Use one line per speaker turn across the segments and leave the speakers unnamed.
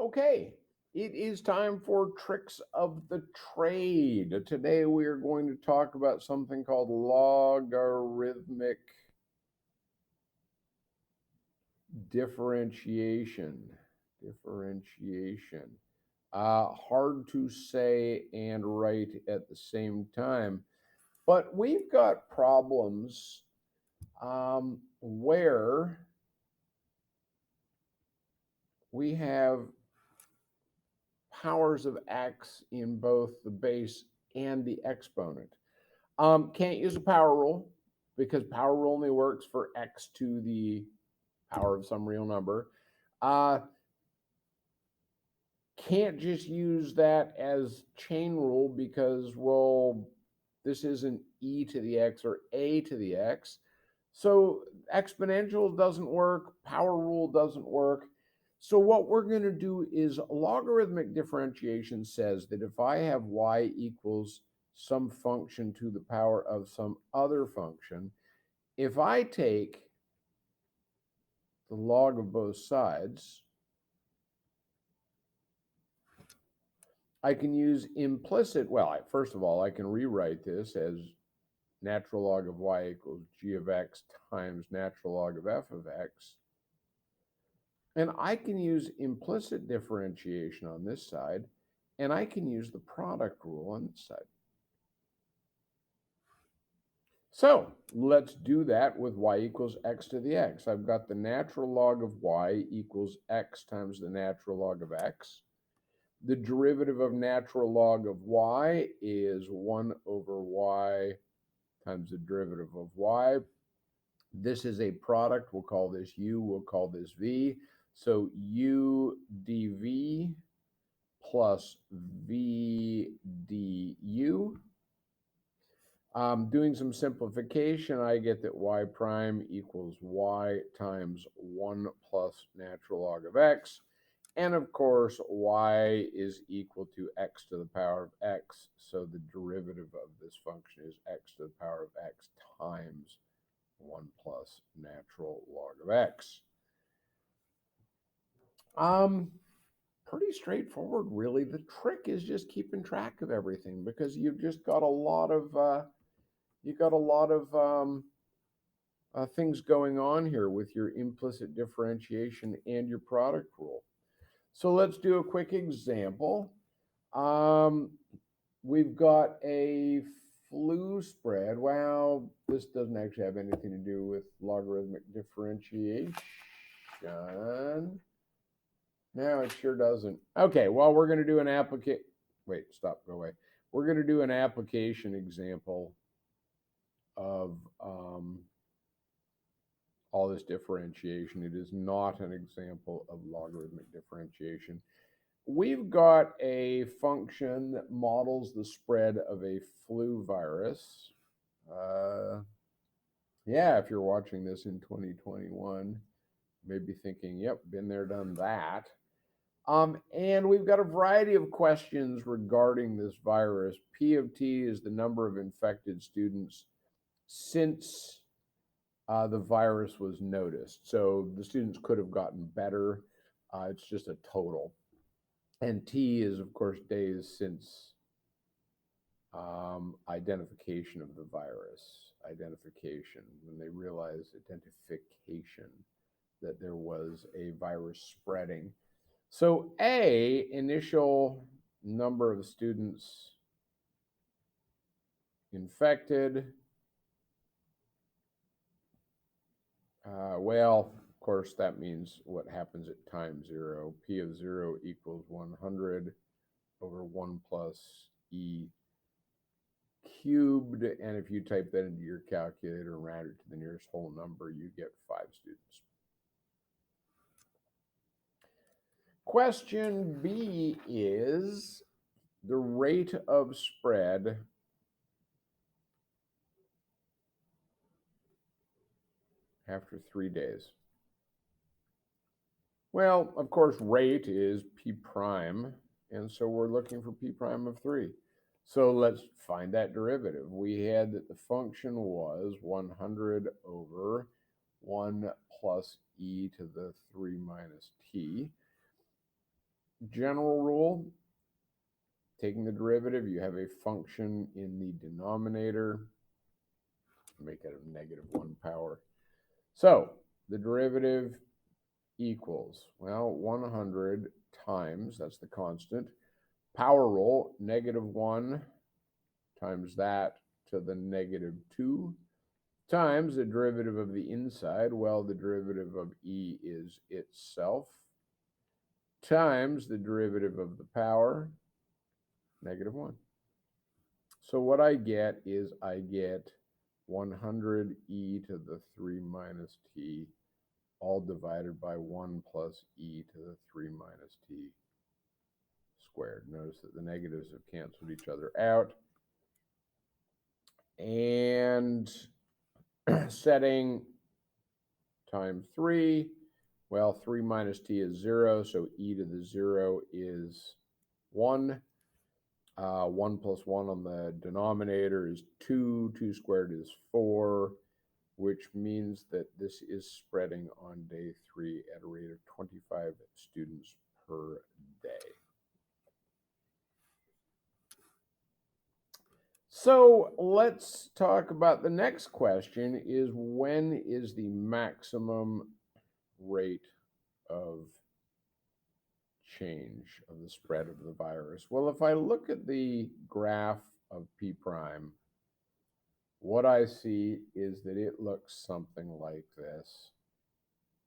Okay, it is time for tricks of the trade. Today we are going to talk about something called logarithmic differentiation. Differentiation. Hard to say and write at the same time, but we've got problems where we have powers of x in both the base and the exponent. Can't use a power rule because power rule only works for x to the power of some real number. Uh, can't just use that as chain rule because, well, this isn't e to the x or a to the x. So exponential doesn't work, power rule doesn't work. So what we're going to do is logarithmic differentiation says that if I have y equals some function to the power of some other function, if I take the log of both sides, I can use implicit, well, first of all, I can rewrite this as natural log of y equals g of x times natural log of f of x. And I can use implicit differentiation on this side, and I can use the product rule on this side. So let's do that with y equals x to the x. I've got the natural log of y equals x times the natural log of x. The derivative of natural log of y is 1 over y times the derivative of y. This is a product. We'll call this u. We'll call this v. So u dv plus v du. Doing some simplification, I get that y prime equals y times 1 plus natural log of x. And of course, y is equal to x to the power of x. So the derivative of this function is x to the power of x times 1 plus natural log of x. Pretty straightforward, really. The trick is just keeping track of everything because you've just got a lot of things going on here with your implicit differentiation and your product rule. So let's do a quick example. We've got a flu spread. Well, this doesn't actually have anything to do with logarithmic differentiation. No, it sure doesn't. Okay, well, we're going to do an application. Wait, stop, go away. We're going to do an application example of all this differentiation. It is not an example of logarithmic differentiation. We've got a function that models the spread of a flu virus. Yeah, if you're watching this in 2021, maybe thinking, yep, been there, done that. And we've got a variety of questions regarding this virus. P of T is the number of infected students since the virus was noticed. So the students could have gotten better. It's just a total. And T is, of course, days since identification of the virus. Identification, when they realized identification that there was a virus spreading. So A, initial number of students infected. Well, of course, that means what happens at time 0. P of 0 equals 100 over 1 plus e cubed. And if you type that into your calculator and round it to the nearest whole number, you get 5 students. Question B is the rate of spread after 3 days. Well, of course, rate is p prime, and so we're looking for p prime of 3. So let's find that derivative. We had that the function was 100 over 1 plus e to the 3 minus t. general rule, taking the derivative, you have a function in the denominator. Make it a negative 1 power. So the derivative equals, well, 100 times, that's the constant, power rule, negative 1 times that to the negative 2 times the derivative of the inside, well, the derivative of e is itself, times the derivative of the power, negative 1. So what I get is I get 100 e to the 3 minus t, all divided by 1 plus e to the 3 minus t squared. Notice that the negatives have canceled each other out. And setting times 3, well, 3 minus t is 0, so e to the 0 is 1. 1 plus 1 on the denominator is 2. 2 squared is 4, which means that this is spreading on day 3 at a rate of 25 students per day. So let's talk about the next question is, when is the maximum rate of change of the spread of the virus? Well, if I look at the graph of P prime, what I see is that it looks something like this,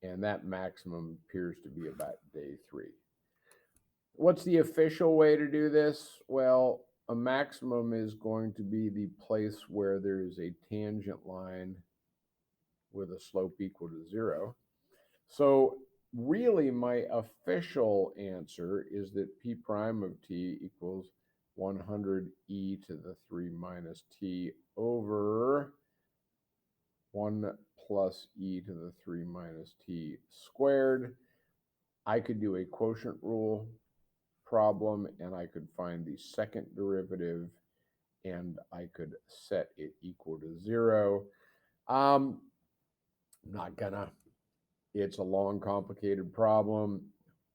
and that maximum appears to be about day 3. What's the official way to do this? Well, a maximum is going to be the place where there is a tangent line with a slope equal to 0. So really my official answer is that P prime of t equals 100 e to the 3 minus t over 1 plus e to the 3 minus t squared. I could do a quotient rule problem, and I could find the second derivative, and I could set it equal to 0. I'm not gonna. It's a long, complicated problem.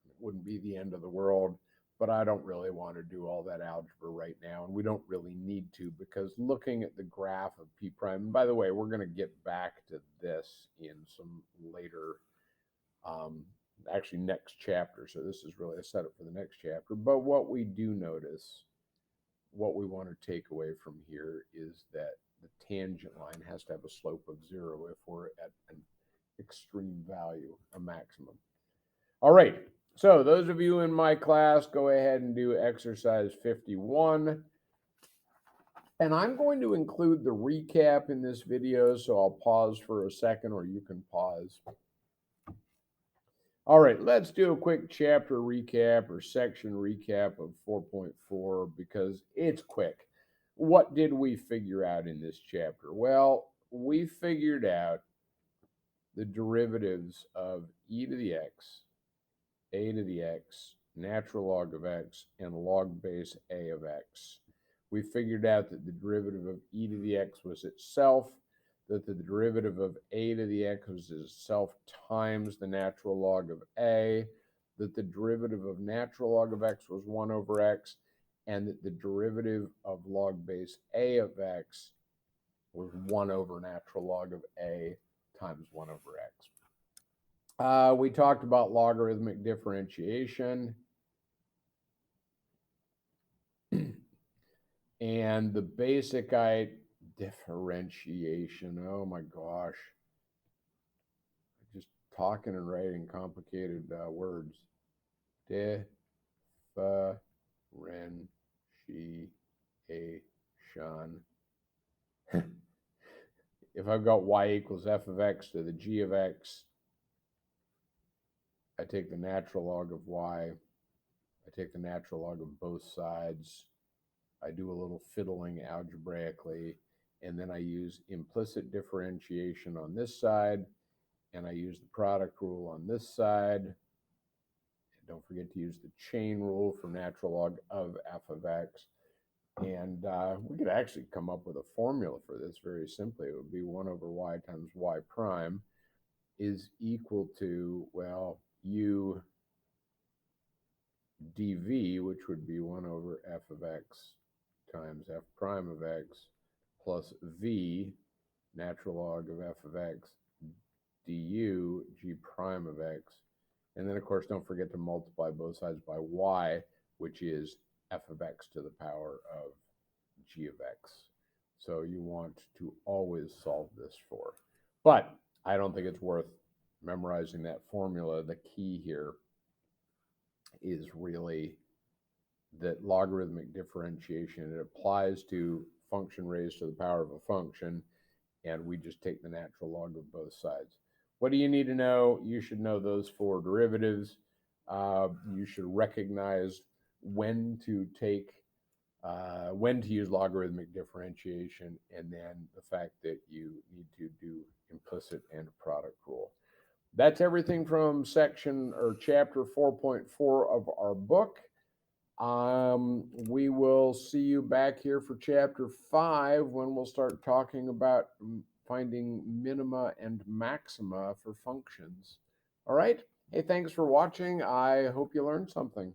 It wouldn't be the end of the world, but I don't really want to do all that algebra right now, and we don't really need to, because looking at the graph of P prime, and by the way, we're going to get back to this in some later, actually next chapter, so this is really a setup for the next chapter. But what we do notice, what we want to take away from here, is that the tangent line has to have a slope of 0 if we're at an extreme value, a maximum. All right, so those of you in my class, go ahead and do exercise 51. And I'm going to include the recap in this video, so I'll pause for a second, or you can pause. All right, let's do a quick chapter recap or section recap of 4.4 because it's quick. What did we figure out in this chapter? Well, we figured out the derivatives of e to the x, a to the x, natural log of x, and log base a of x. We figured out that the derivative of e to the x was itself, that the derivative of a to the x was itself times the natural log of a, that the derivative of natural log of x was 1 over x, and that the derivative of log base a of x was 1 over natural log of a times 1 over x. We talked about logarithmic differentiation. And the basic differentiation, oh my gosh. Just talking and writing complicated words. Differentiation. If I've got y equals f of x to the g of x, I take the natural log of y. I take the natural log of both sides. I do a little fiddling algebraically, and then I use implicit differentiation on this side, and I use the product rule on this side. And don't forget to use the chain rule for natural log of f of x. And we could actually come up with a formula for this very simply. It would be 1 over y times y prime is equal to, well, u dv, which would be 1 over f of x times f prime of x plus v, natural log of f of x, du g prime of x. And then, of course, don't forget to multiply both sides by y, which is f of x to the power of g of x. So you want to always solve this for. But I don't think it's worth memorizing that formula. The key here is really that logarithmic differentiation. It applies to function raised to the power of a function, and we just take the natural log of both sides. What do you need to know? You should know those 4 derivatives. You should recognize when to use logarithmic differentiation, and then the fact that you need to do implicit and product rule. That's everything from section or chapter 4.4 of our book. We will see you back here for chapter 5 when we'll start talking about finding minima and maxima for functions. All right. Hey, thanks for watching. I hope you learned something.